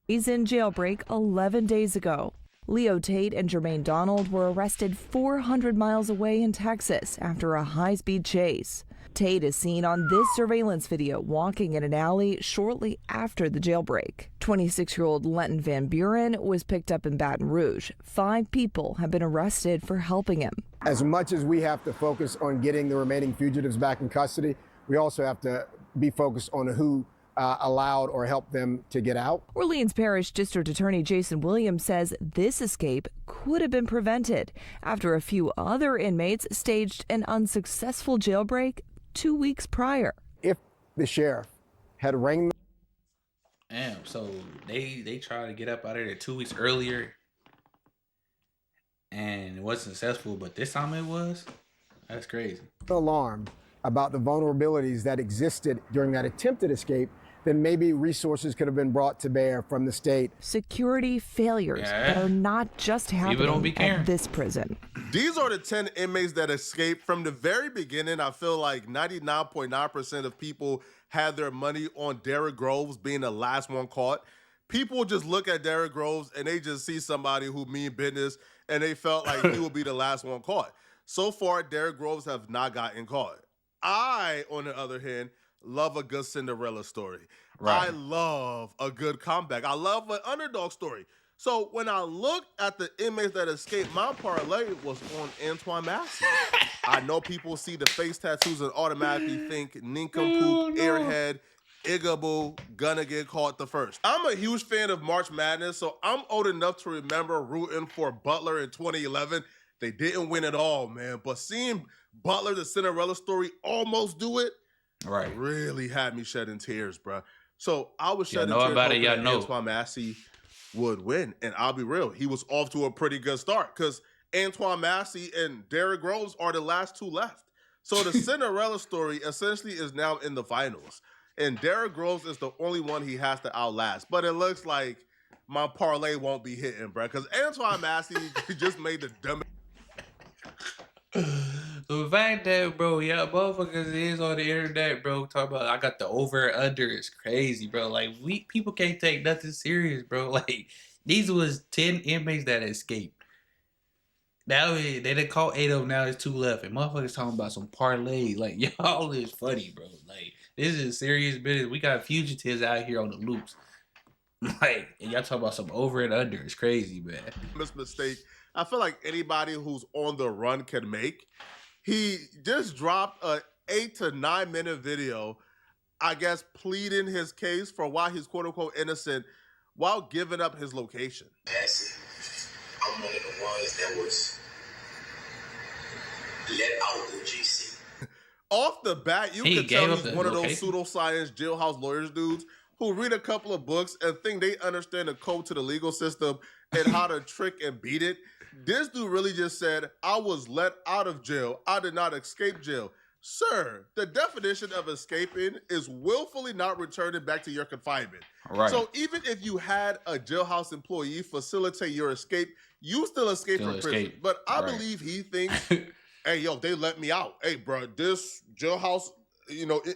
He's in jailbreak 11 days ago. Leo Tate and Jermaine Donald were arrested 400 miles away in Texas after a high-speed chase. Tate is seen on this surveillance video walking in an alley shortly after the jailbreak. 26-year-old Lenton Van Buren was picked up in Baton Rouge. 5 people have been arrested for helping him. As much as we have to focus on getting the remaining fugitives back in custody, we also have to be focused on who allowed or helped them to get out. Orleans Parish District Attorney Jason Williams says this escape could have been prevented after a few other inmates staged an unsuccessful jailbreak 2 weeks prior. If the sheriff had rang them. Damn, so they tried to get up out of there 2 weeks earlier and it wasn't successful, but this time it was? That's crazy. Alarm about the vulnerabilities that existed during that attempted escape, then maybe resources could have been brought to bear from the state. Security failures that are not just happening at this prison. These are the 10 inmates that escaped. From the very beginning, I feel like 99.9% of people had their money on Derrick Groves being the last one caught. People just look at Derrick Groves and they just see somebody who mean business and they felt like he would be the last one caught. So far, Derrick Groves have not gotten caught. I, on the other hand, love a good Cinderella story. Right. I love a good comeback. I love an underdog story. So when I looked at the inmates that escaped, my parlay was on Antoine Massey. I know people see the face tattoos and automatically think nincompoop, airhead, Igaboo, gonna get caught the first. I'm a huge fan of March Madness, so I'm old enough to remember rooting for Butler in 2011. They didn't win at all, man. But seeing Butler, the Cinderella story, almost do it, really had me shedding tears, bro. So I was shedding tears hoping that Antoine Massey would win. And I'll be real, he was off to a pretty good start because Antoine Massey and Derrick Groves are the last 2 left. So the Cinderella story essentially is now in the finals. And Derrick Groves is the only one he has to outlast. But it looks like my parlay won't be hitting, bro, because Antoine Massey just made the dumbest. The fact that, bro, yeah, motherfuckers is on the internet, bro, talking about I got the over and under is crazy, bro. Like, people can't take nothing serious, bro. Like, these was 10 inmates that escaped. Now they done caught 8 of them, now there's 2 left. And motherfuckers talking about some parlays. Like, y'all is funny, bro. Like, this is serious business. We got fugitives out here on the loops. Like, and y'all talking about some over and under. It's crazy, man. This mistake I feel like anybody who's on the run can make. He just dropped a 8 to 9 minute video, I guess, pleading his case for why he's quote unquote innocent while giving up his location. I'm one of the ones that was let out the GC. Off the bat, you can tell he's one of those pseudoscience jailhouse lawyers dudes who read a couple of books and think they understand the code to the legal system and how to trick and beat it. This dude really just said, I was let out of jail. I did not escape jail. Sir, the definition of escaping is willfully not returning back to your confinement. Right. So even if you had a jailhouse employee facilitate your escape, you still escape from prison. But I believe he thinks, hey, yo, they let me out. Hey, bro, this jailhouse,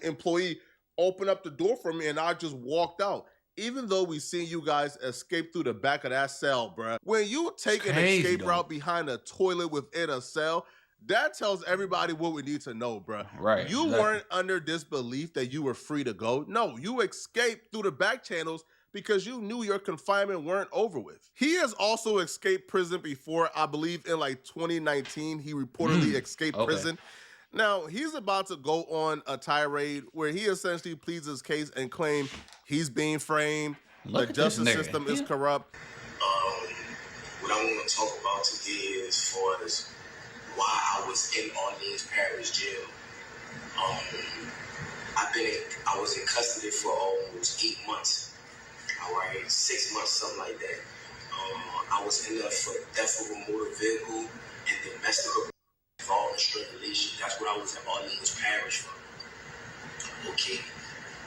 employee opened up the door for me and I just walked out. Even though we seen you guys escape through the back of that cell, bro. When you take an escape route behind a toilet within a cell, that tells everybody what we need to know, bro. Right. You weren't under this belief that you were free to go. No, you escaped through the back channels because you knew your confinement weren't over with. He has also escaped prison before. I believe in like 2019, he reportedly escaped prison. Now, he's about to go on a tirade where he essentially pleads his case and claim he's being framed, the justice system is corrupt. What I want to talk about today is as far as why I was in Orleans Parish Jail. I was in custody for almost 8 months. All right, 6 months, something like that. I was in there for theft of a motor vehicle and domestic violence strangulation. That's what I was in Orleans Parish for. Okay,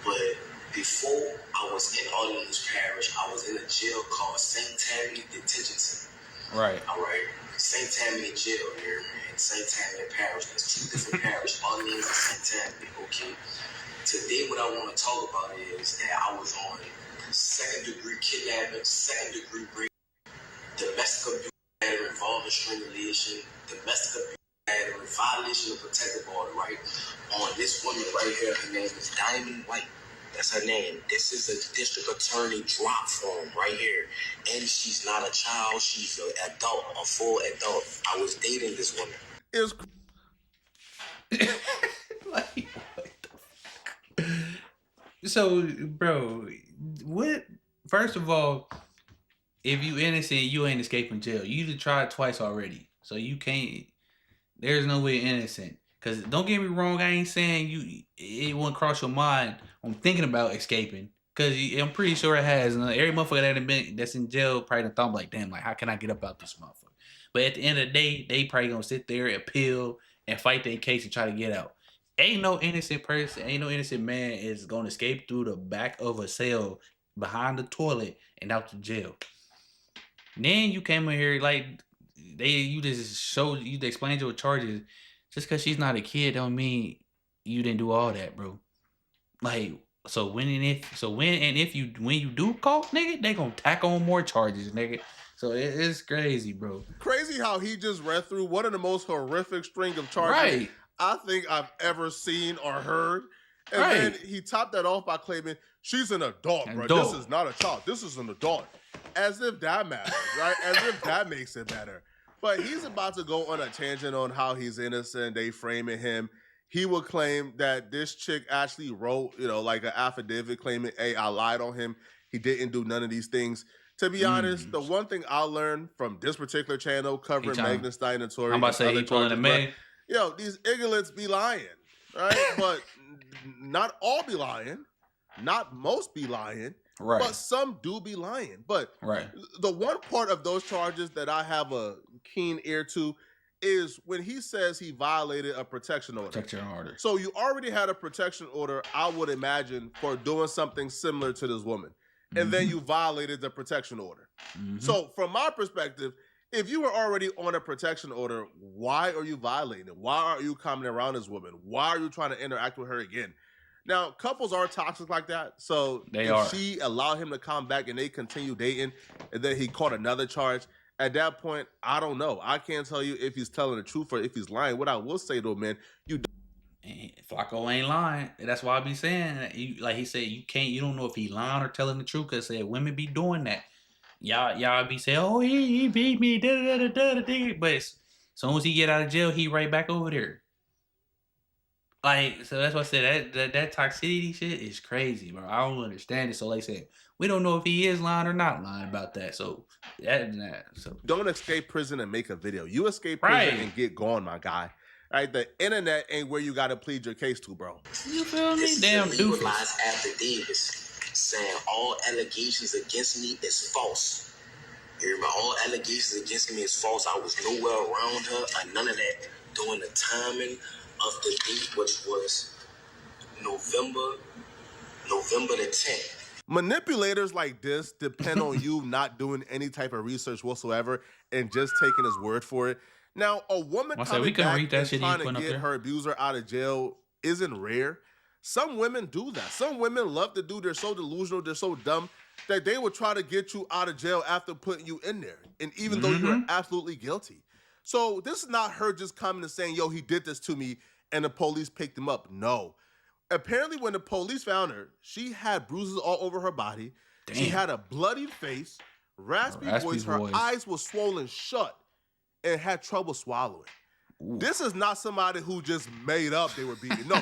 but before I was in Orleans Parish, I was in a jail called St. Tammany Detention Center. Right. All right. St. Tammany Jail here and St. Tammany Parish. There's 2 different parishes, Orleans and St. Tammany. Okay. Today, what I want to talk about is that I was on second-degree kidnapping, second-degree rape, domestic abuse matter involving strangulation, domestic abuse matter, violation of protective order, right? On this woman right here, her name is Diamond White. That's her name. This is a district attorney drop form right here. And she's not a child, she's an adult, a full adult. I was dating this woman. It's Like, what the fuck? So, bro, what? First of all, if you innocent, you ain't escaping jail. You just tried twice already, so you can't. There's no way innocent. Cause don't get me wrong, I ain't saying it won't cross your mind on thinking about escaping. Cause I'm pretty sure it has. And every motherfucker that's in jail probably done thought like, damn, like how can I get up out this motherfucker? But at the end of the day, they probably gonna sit there, appeal, and fight their case and try to get out. Ain't no innocent person, ain't no innocent man is gonna escape through the back of a cell behind the toilet and out to jail. Then you came in here like you explained your charges. Just because she's not a kid don't mean you didn't do all that, bro. Like, when you do caught, nigga, they gonna tack on more charges, nigga. So it's crazy, bro. crazy how he just read through one of the most horrific string of charges Right. I think I've ever seen or heard. And Right. then he topped that off by claiming she's an adult, bro. Adult. This is not a child. This is an adult. As if that matters, right? As if that makes it better. But he's about to go on a tangent on how he's innocent. They framing him. He will claim that this chick actually wrote, like an affidavit claiming, hey, I lied on him. He didn't do none of these things. To be honest, the one thing I learned from this particular channel covering Megan Stein and Tory, I'm about to say he pulling a man. These ignorants be lying, right? But not all be lying. Not most be lying. Right. But some do be lying. But Right. the one part of those charges that I have a keen ear to is when he says he violated a protection order. Protection order. So you already had a protection order, I would imagine, for doing something similar to this woman. And then you violated the protection order. So from my perspective, if you were already on a protection order, why are you violating it? Why are you coming around this woman? Why are you trying to interact with her again? Now, couples are toxic like that. So she allowed him to come back and they continue dating, and then he caught another charge, at that point, I don't know. I can't tell you if he's telling the truth or if he's lying. What I will say though, man, Flacco ain't lying. That's why I be saying, like he said, you don't know if he lying or telling the truth, because women be doing that. Y'all be saying, oh, he beat me, but as soon as he get out of jail, he right back over there. Like, so that's why I said that toxicity shit is crazy, bro. I don't understand it. So like I said, we don't know if he is lying or not lying about that. So so don't escape prison and make a video. You escape prison and get gone, my guy. Right? The internet ain't where you gotta plead your case to, bro. You feel me? This Damn is a doofus. legalized affidavit saying all allegations against me is false. You remember, all allegations against me is false. I was nowhere around her or none of that during the timing of the date, which was November the 10th. Manipulators like this depend on you not doing any type of research whatsoever and just taking his word for it. Now, a woman coming back and trying to get her abuser out of jail isn't rare. Some women do that. Some women love to do. They're so delusional, they're so dumb that they would try to get you out of jail after putting you in there. And even though you're absolutely guilty. So this is not her just coming and saying, yo, he did this to me, and the police picked him up. No. Apparently, when the police found her, she had bruises all over her body. Damn. She had a bloodied face, raspy voice. Her eyes were swollen shut and had trouble swallowing. Ooh. This is not somebody who just made up they were beaten. No,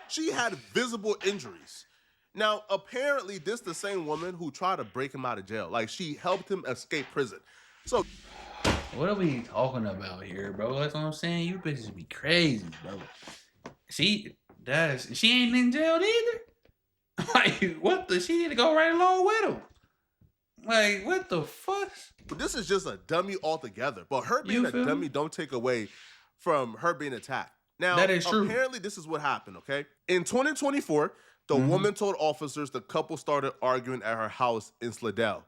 she had visible injuries. Now, apparently, this the same woman who tried to break him out of jail. Like, she helped him escape prison. So, what are we talking about here, bro? That's what I'm saying. You bitches be crazy, bro. She ain't in jail either. Like, what the? She need to go right along with him. Like, what the fuck? But this is just a dummy altogether. But her being a dummy don't take away from her being attacked. Now, that is true. Apparently, this is what happened, okay? In 2024, the woman told officers the couple started arguing at her house in Slidell.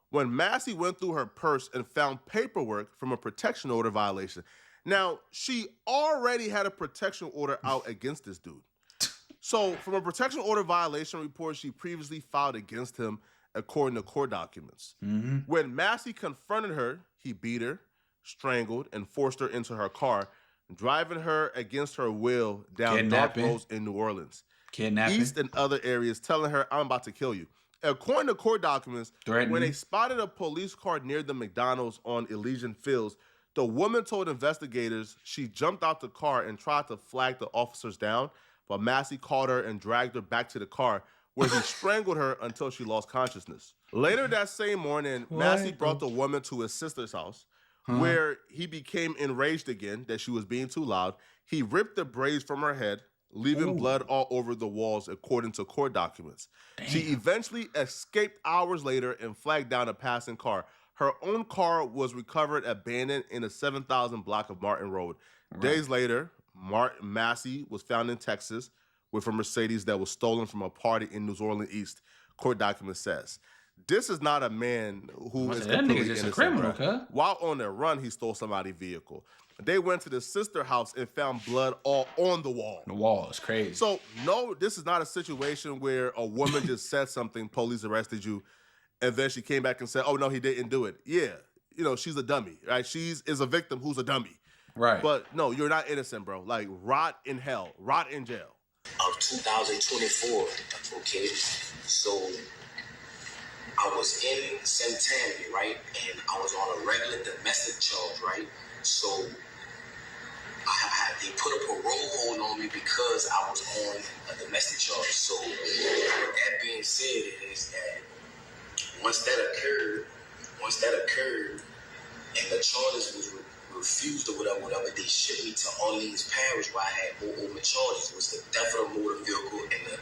When Massey went through her purse and found paperwork from a protection order violation. Now, she already had a protection order out against this dude. So, from a protection order violation report she previously filed against him, according to court documents. When Massey confronted her, he beat her, strangled, and forced her into her car, driving her against her will down dark roads in New Orleans, East and other areas, telling her, "I'm about to kill you." According to court documents, when they spotted a police car near the McDonald's on Elysian Fields, the woman told investigators she jumped out the car and tried to flag the officers down, but Massey caught her and dragged her back to the car, where he strangled her until she lost consciousness. Later that same morning, Massey brought the woman to his sister's house, where he became enraged again that she was being too loud. He ripped the braids from her head, leaving blood all over the walls, according to court documents. She eventually escaped hours later and flagged down a passing car. Her own car was recovered abandoned in the 7,000 block of Martin Road. Days later, Massey was found in Texas with a Mercedes that was stolen from a party in New Orleans East, court document says. This is not a man who is completely innocent. A criminal, huh? While on their run, he stole somebody's vehicle. They went to the sister house and found blood all on the wall. The wall is crazy. So, no, this is not a situation where a woman just said something, police arrested you, and then she came back and said, "Oh, no, he didn't do it." Yeah, she's a dummy, right? She's a victim who's a dummy. Right. But, no, you're not innocent, bro. Like, rot in hell. Rot in jail. Of 2024, okay? So I was in Centennial, right? And I was on a regular domestic charge, right? So they put a parole hold on me because I was on a domestic charge. So with that being said is that once that occurred, and the charges was refused or whatever, they shipped me to Orleans Parish where I had more open charges. It was the theft of a motor vehicle and the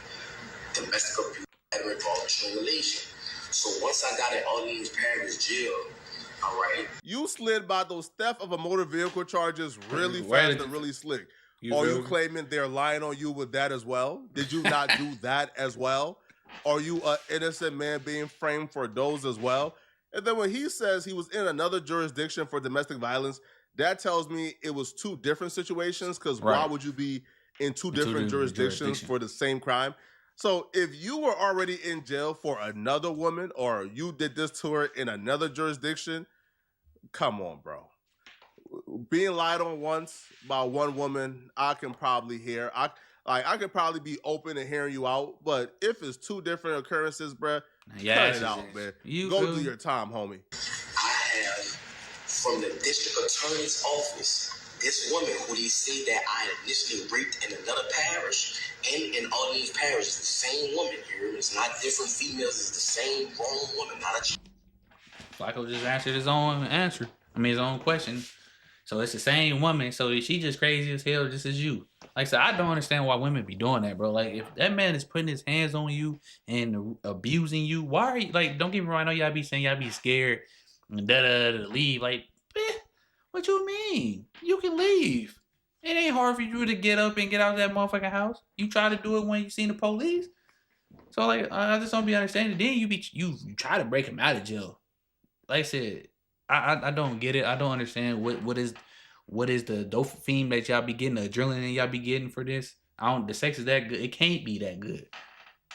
domestic abuse involving strangulation. So once I got in Orleans Parish jail, all right. You slid by those theft of a motor vehicle charges really fast and really slick. Are you claiming they're lying on you with that as well? Did you not do that as well? Are you an innocent man being framed for those as well? And then when he says he was in another jurisdiction for domestic violence, that tells me it was two different situations, because why would you be in two different jurisdictions for the same crime? So if you were already in jail for another woman, or you did this to her in another jurisdiction, come on, bro. Being lied on once by one woman, I can probably hear. I could probably be open to hearing you out, but if it's two different occurrences, bro, cut it out, man. Go do your time, homie. I have, from the district attorney's office, this woman who they say that I initially raped in another parish and in all these parishes, the same woman here. It's not different females. It's the same grown woman, not a. Flacco just answered his own answer. His own question. So it's the same woman. So she just crazy as hell, just as you. Like I said, I don't understand why women be doing that, bro. Like, if that man is putting his hands on you and abusing you, why are you, like, don't get me wrong, I know y'all be saying y'all be scared and to leave. Like, what you mean? You can leave. It ain't hard for you to get up and get out of that motherfucking house. You try to do it when you seen the police. So, like, I just don't be understanding. Then you try to break him out of jail. Like I said, I don't get it. I don't understand what is the dopamine that y'all be getting, the adrenaline y'all be getting for this. The sex is that good. It can't be that good.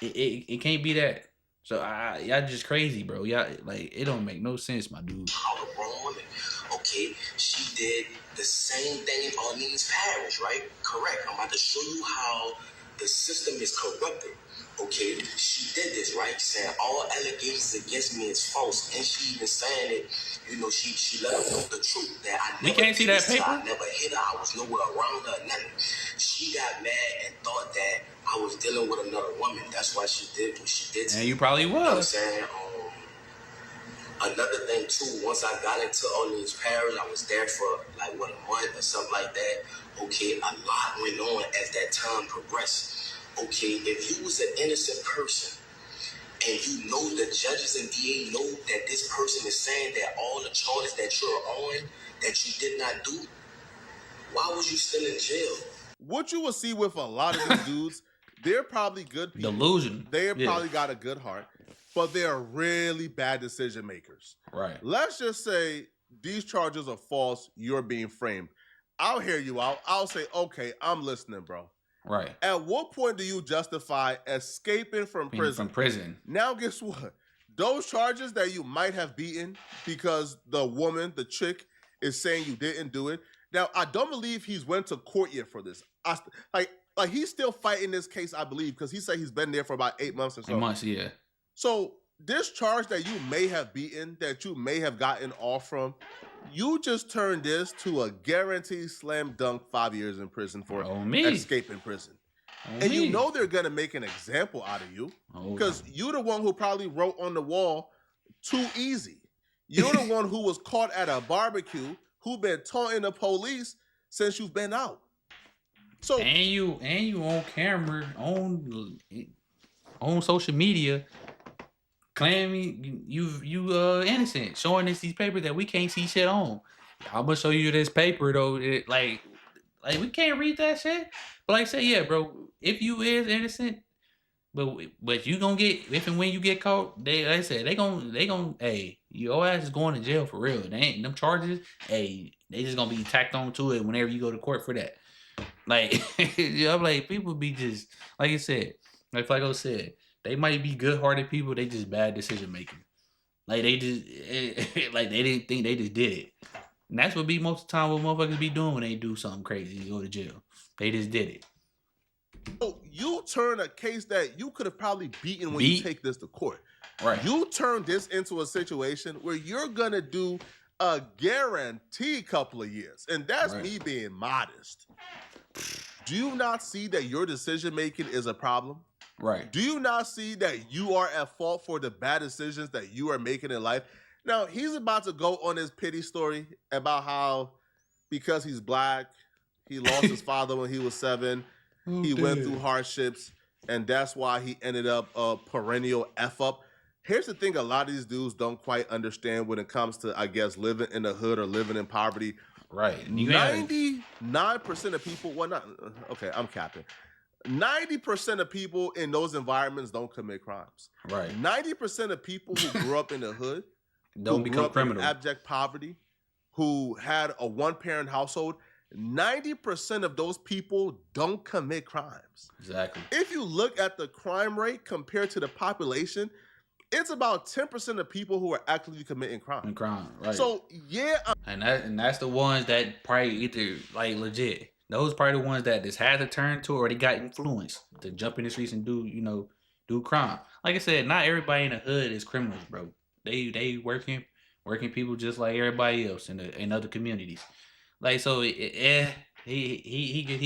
It can't be that. So y'all just crazy, bro. Y'all, like, it don't make no sense, my dude. Okay, she did the same thing in Orleans Parish, right? Correct. I'm about to show you how the system is corrupted. Okay, she did this, right? Saying all allegations against me is false, and she even saying it. She let them know the truth that I never. We can't see that paper. I never hit her. I was nowhere around her. Nothing. She got mad and thought that I was dealing with another woman. That's why she did what she did. And you probably was. You know what I'm saying? Another thing too, once I got into Orleans Parish, I was there for like a month or something like that. Okay, a lot went on as that time progressed. Okay, if you was an innocent person and you know the judges and DA know that this person is saying that all the charges that you're on that you did not do, why was you still in jail? What you will see with a lot of these dudes, they're probably good people. Delusion. Probably got a good heart, but they're really bad decision makers. Right. Let's just say these charges are false. You're being framed. I'll hear you out. I'll say, okay, I'm listening, bro. Right. At what point do you justify escaping from prison? From prison. Now, guess what? those charges that you might have beaten because the chick, is saying you didn't do it. Now, I don't believe he's went to court yet for this. Like he's still fighting this case, I believe, because he said he's been there for about 8 months or so. 8 months, yeah. So this charge that you may have beaten, that you may have gotten off from, you just turned this to a guaranteed slam dunk 5 years in prison for escaping prison. And you know they're going to make an example out of you because you're the one who probably wrote on the wall, too easy. You're the one who was caught at a barbecue, who been taunting the police since you've been out. So and you on camera, on social media, claiming you innocent, showing us these papers that we can't see shit on. I'm gonna show you this paper though. Like we can't read that shit. But like I said, yeah, bro, if you is innocent, but you gonna get, if and when you get caught, they gonna hey, your ass is going to jail for real. They ain't them charges, hey, they just gonna be tacked on to it whenever you go to court for that. Like I'm like, people be just like I said, like Flaco said, they might be good hearted people, they just bad decision making. Like they just like they didn't think, they just did it. And that's what be most of the time what motherfuckers be doing when they do something crazy, you go to jail. They just did it. So you turn a case that you could have probably beaten when you take this to court. Right. You turn this into a situation where you're gonna do a guaranteed couple of years. And that's me being modest. Do you not see that your decision making is a problem? Right. Do you not see that you are at fault for the bad decisions that you are making in life? Now, he's about to go on his pity story about how because he's black, he lost his father when he was 7. He went through hardships, and that's why he ended up a perennial F up. Here's the thing a lot of these dudes don't quite understand when it comes to, I guess, living in the hood or living in poverty. Right. 99% of people, well, not, okay, I'm capping. 90% of people in those environments don't commit crimes. Right. 90% of people who grew up in the hood don't become criminals. In abject poverty, who had a one-parent household, 90% of those people don't commit crimes. Exactly. If you look at the crime rate compared to the population, it's about 10% of people who are actively committing crime. Right. So yeah, and that's the ones that probably either like legit. Those probably the ones that just had to turn to, or they got influenced to jump in the streets and do crime. Like I said, not everybody in the hood is criminals, bro. They working people just like everybody else in other communities. Like so, he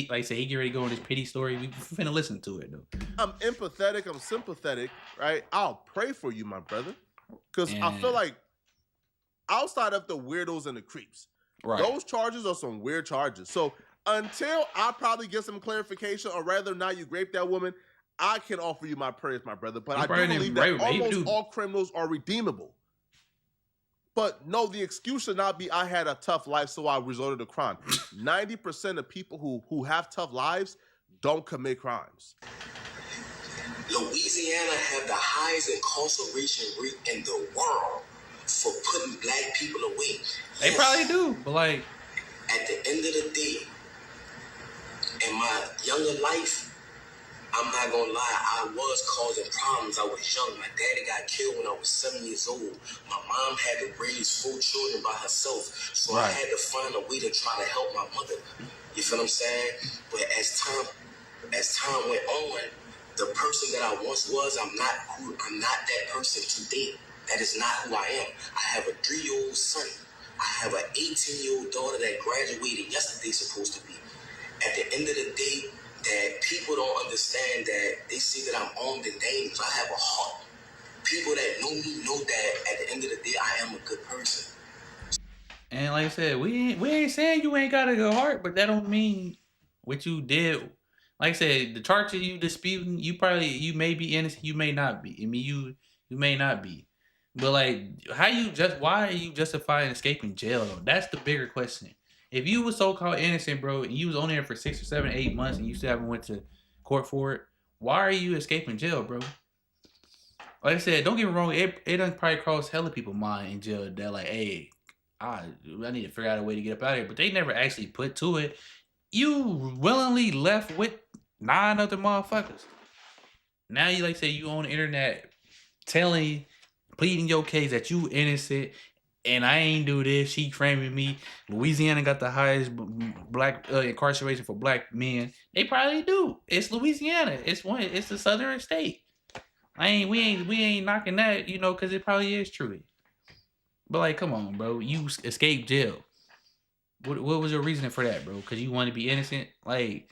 like I said, he get ready to go on his pity story. We finna listen to it though. I'm empathetic. I'm sympathetic. Right? I'll pray for you, my brother, because I feel like outside of the weirdos and the creeps, those charges are some weird charges. So until I probably get some clarification on whether or not you raped that woman, I can offer you my prayers, my brother. But I do believe that almost all criminals are redeemable. But no, the excuse should not be I had a tough life, so I resorted to crime. 90% of people who have tough lives don't commit crimes. Louisiana have the highest incarceration rate in the world for putting black people away. They probably do, but like at the end of the day, in my younger life, I'm not gonna lie, I was causing problems. I was young. My daddy got killed when I was 7 years old. My mom had to raise 4 children by herself. So I had to find a way to try to help my mother. You feel what I'm saying? But as time went on, the person that I once was, I'm not that person today. That is not who I am. I have a 3-year-old son. I have an 18-year-old daughter that graduated yesterday, supposed to be. At the end of the day, that people don't understand that they see that I'm armed and dangerous. I have a heart. People that know me know that at the end of the day, I am a good person. And like I said, we ain't saying you ain't got a good heart, but that don't mean what you did. Like I said, the charges you disputing, you may be innocent, you may not be. I mean, you may not be. But like, why are you justifying escaping jail though? That's the bigger question. If you was so-called innocent, bro, and you was on there for 6 or 7, 8 months and you still haven't went to court for it, why are you escaping jail, bro? Like I said, don't get me wrong, it doesn't probably cross hella people's mind in jail that like, hey, I need to figure out a way to get up out of here. But they never actually put to it. You willingly left with 9 other motherfuckers. Now you like say you on the internet telling pleading your case that you innocent and I ain't do this. She framing me. Louisiana got the highest black incarceration for black men. They probably do. It's Louisiana. It's the southern state. We ain't knocking that, because it probably is true. But like, come on, bro. You escaped jail. What was your reasoning for that, bro? Because you want to be innocent? Like,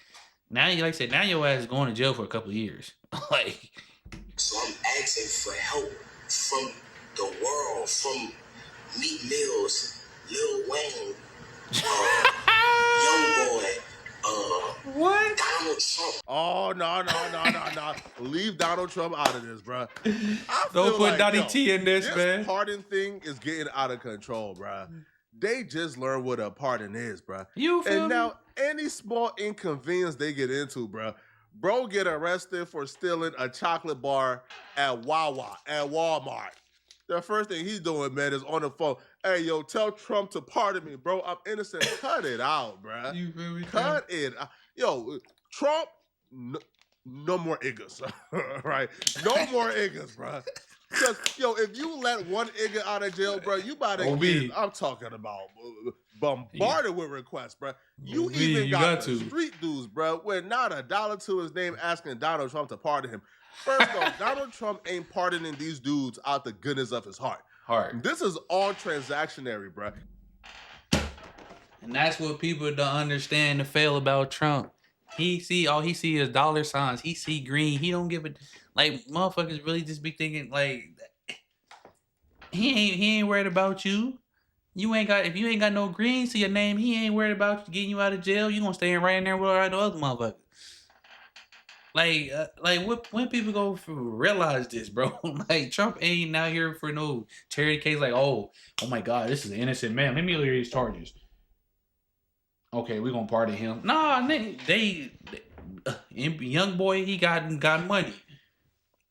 now, like I said, now your ass is going to jail for a couple of years. Like, so I'm asking for help from the world, from Meat Mills, Lil Wayne, Young Boy, what? Donald Trump. Oh, no. Leave Donald Trump out of this, bro. Don't put Donnie T in this, man. This pardon thing is getting out of control, bro. They just learned what a pardon is, bro. And now any small inconvenience they get into, bro get arrested for stealing a chocolate bar at Wawa, at Walmart. The first thing he's doing, man, is on the phone. Hey, yo, tell Trump to pardon me, bro. I'm innocent. Cut it out, bro. You feel me? Cut it out. Yo, Trump, no more niggas, right? No more niggas, bro. Because, yo, if you let one nigga out of jail, bro, you about to get, I'm talking about bombarded with requests, bro. You even got the street dudes, bro, with not $1 to his name asking Donald Trump to pardon him. First off, Donald Trump ain't pardoning these dudes out the goodness of his heart. This is all transactionary, bro. And that's what people don't understand to fail about Trump. All he see is dollar signs. He see green. He don't give a like motherfuckers really just be thinking like he ain't worried about you. If you ain't got no green to your name, he ain't worried about getting you out of jail. You gonna stay right in there with all the other motherfuckers. When people go realize this, bro? Like Trump ain't out here for no charity case. Like, oh my God, this is an innocent man. Let me hear these charges. Okay, we gonna pardon him. Nah, they young boy, he got money.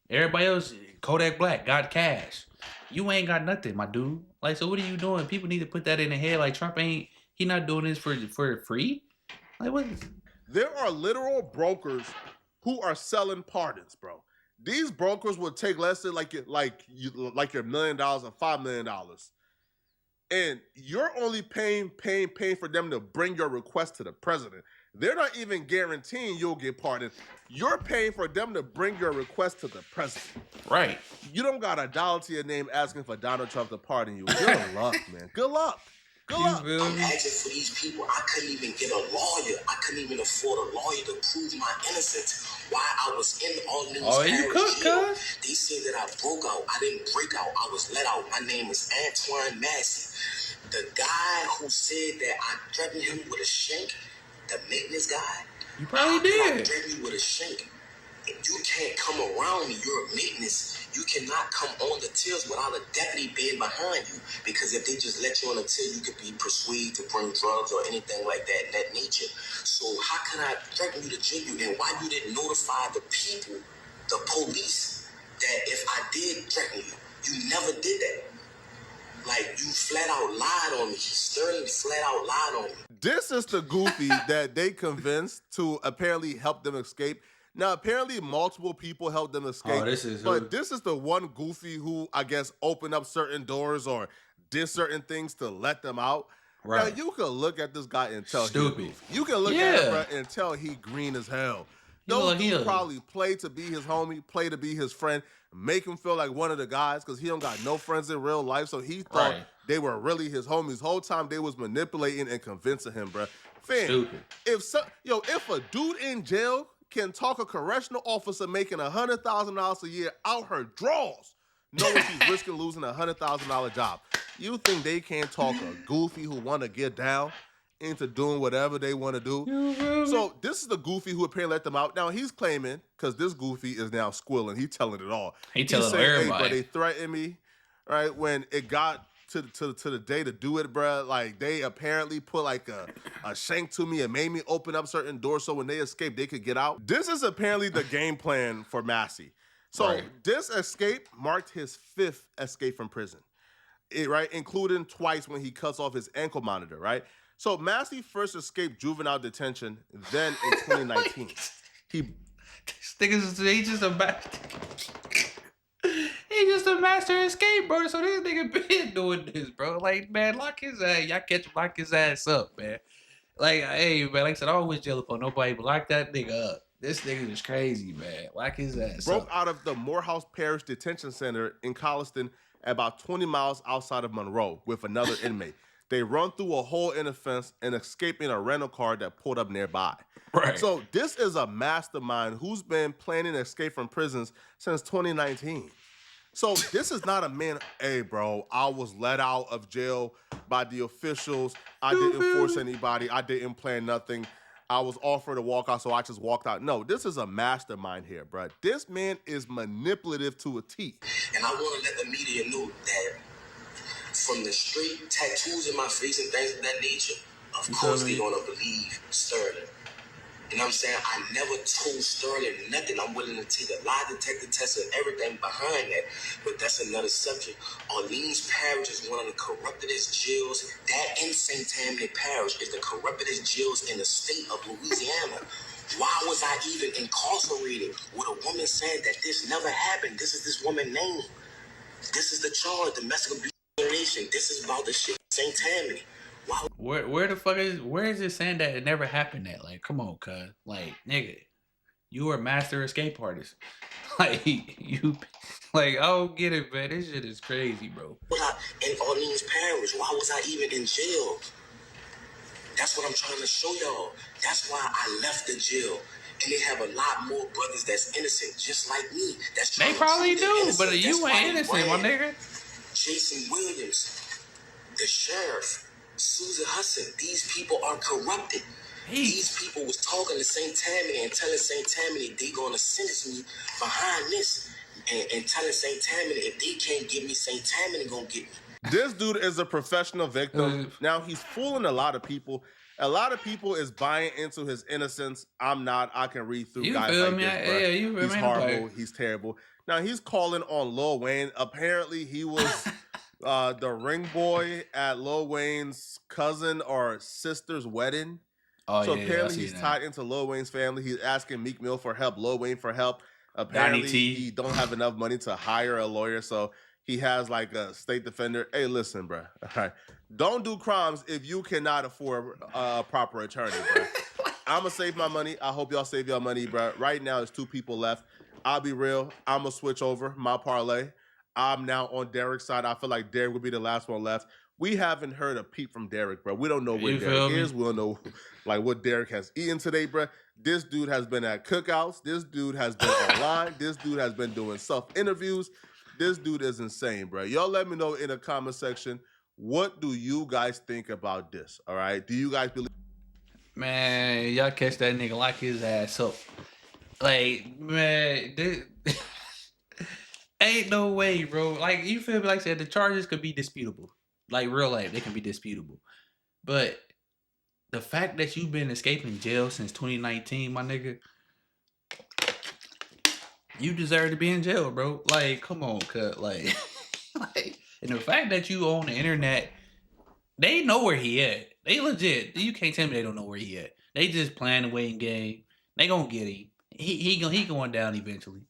Everybody else, Kodak Black, got cash. You ain't got nothing, my dude. Like, so what are you doing? People need to put that in their head. Like, Trump he not doing this for free. Like, what? There are literal brokers who are selling pardons, bro. These brokers will take less than like your $1 million or $5 million. And you're only paying for them to bring your request to the president. They're not even guaranteeing you'll get pardoned. You're paying for them to bring your request to the president. Right. You don't got $1 to your name asking for Donald Trump to pardon you. Good luck, man. Good luck. Good luck. I'm asking for these people. I couldn't even get a lawyer. I couldn't even afford a lawyer to prove my innocence. Why I was in all news. Oh, you cook, cuz? They said that I broke out. I didn't break out. I was let out. My name is Antoine Massey. The guy who said that I threatened him with a shank, the maintenance guy. You probably did. I threatened you with a shank. If you can't come around me, you're a maintenance. You cannot come on the tills without a deputy being behind you. Because if they just let you on the till, you could be persuaded to bring drugs or anything like that nature. So how can I threaten you to jail you? And why you didn't notify the people, the police, that if I did threaten you, you never did that. Like, you flat out lied on me. Sterling flat out lied on me. This is the goofy that they convinced to apparently help them escape. Now, apparently multiple people helped them escape. This is the one goofy who, I guess, opened up certain doors or did certain things to let them out. Right. Now, you can look at this guy and tell stupid. You can look at him, bro, and tell he green as hell. Those dudes probably play to be his homie, play to be his friend, make him feel like one of the guys because he don't got no friends in real life. So he thought they were really his homies. Whole time they was manipulating and convincing him, bro. Fam, if a dude in jail can talk a correctional officer making $100,000 a year out her drawers, knowing she's risking losing a $100,000 job, you think they can't talk a goofy who want to get down into doing whatever they want to do? So this is the goofy who apparently let them out. Now he's claiming, because this goofy is now squilling, he's telling it all. He's telling everybody. Hey, bro, they threatened me, right? When it got to the day to do it, bro, like they apparently put like a shank to me and made me open up certain doors so when they escaped, they could get out. This is apparently the game plan for Massey. So this escape marked his 5th escape from prison, including twice when he cuts off his ankle monitor, right? So Massey first escaped juvenile detention, then in 2019. He just a bad. He He just a master escape, bro. So this nigga been doing this, bro. Like, man, lock his ass. Y'all catch him, lock his ass up, man. Like, hey, man, like I said, I always jail for nobody, but lock that nigga up. This nigga is crazy, man. Lock his ass Broke up. out of the Morehouse Parish Detention Center in Colliston, about 20 miles outside of Monroe, with another inmate. They run through a hole in a fence and escape in a rental car that pulled up nearby. Right. So this is a mastermind who's been planning to escape from prisons since 2019. So this is not a man, hey, bro, I was let out of jail by the officials. I didn't force anybody. I didn't plan nothing. I was offered a walkout, so I just walked out. No, this is a mastermind here, bro. This man is manipulative to a T. And I want to let the media know that from the straight tattoos in my face and things of that nature, of course they're going to believe Sterling. You know what I'm saying? I never told Sterling nothing. I'm willing to take a lie detector test and everything behind that. But that's another subject. Orleans Parish is one of the corruptedest jails. That in St. Tammany Parish is the corruptedest jails in the state of Louisiana. Why was I even incarcerated with a woman saying that this never happened? This is this woman's name. This is the charge, domestic abuse. This is about the shit St. Tammany. Wow. Where the fuck where is it saying that it never happened at? Like, come on, cuz. Like, nigga, you are a master escape artist. Like, you, like, I don't get it, man. This shit is crazy, bro. In Orleans Parish, why was I even in jail? That's what I'm trying to show y'all. That's why I left the jail. And they have a lot more brothers that's innocent, just like me. That's They probably do, but you ain't innocent, my nigga. Jason Williams, the sheriff, Susan Hudson, these people are corrupted. These people was talking to St. Tammany and telling St. Tammany they gonna sentence me behind this and telling St. Tammany if they can't get me, St. Tammany gonna get me. This dude is a professional victim. Now he's fooling a lot of people. A lot of people is buying into his innocence. I'm not. I can read through guys like this, bro. Yeah, you he's horrible. He's terrible. Now he's calling on Lil Wayne. Apparently he was the ring boy at Lil Wayne's cousin or sister's wedding. So apparently he's tied into Lil Wayne's family. He's asking Meek Mill for help, Lil Wayne for help. Apparently he don't have enough money to hire a lawyer, so he has like a state defender. Hey, listen, bro. All right, don't do crimes if you cannot afford a proper attorney, bro. I'm gonna save my money. I hope y'all save y'all money, bro. Right now, there's 2 people left. I'll be real. I'm gonna switch over my parlay. I'm now on Derek's side. I feel like Derek will be the last one left. We haven't heard a peep from Derek, bro. We don't know where Derek is. We don't know like what Derek has eaten today, bro. This dude has been at cookouts. This dude has been online. This dude has been doing self-interviews. This dude is insane, bro. Y'all let me know in the comment section, what do you guys think about this, all right? Do you guys believe? Man, y'all catch that nigga, lock his ass up. Like, man, this... ain't no way, bro. Like, you feel me? Like I said, the charges could be disputable. Like, real life, they can be disputable. But the fact that you've been escaping jail since 2019, my nigga, you deserve to be in jail, bro. Like, come on, cut. Like, and the fact that you on the internet, they know where he at. They legit. You can't tell me they don't know where he at. They just playing the waiting game. They gonna get him. He going down eventually.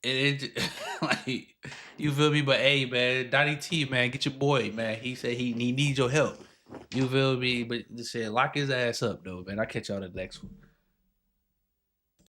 It like, you feel me? But hey, man, Donnie T, man, get your boy, man. He said he needs your help. You feel me? But just said lock his ass up, though, man. I'll catch y'all the next one.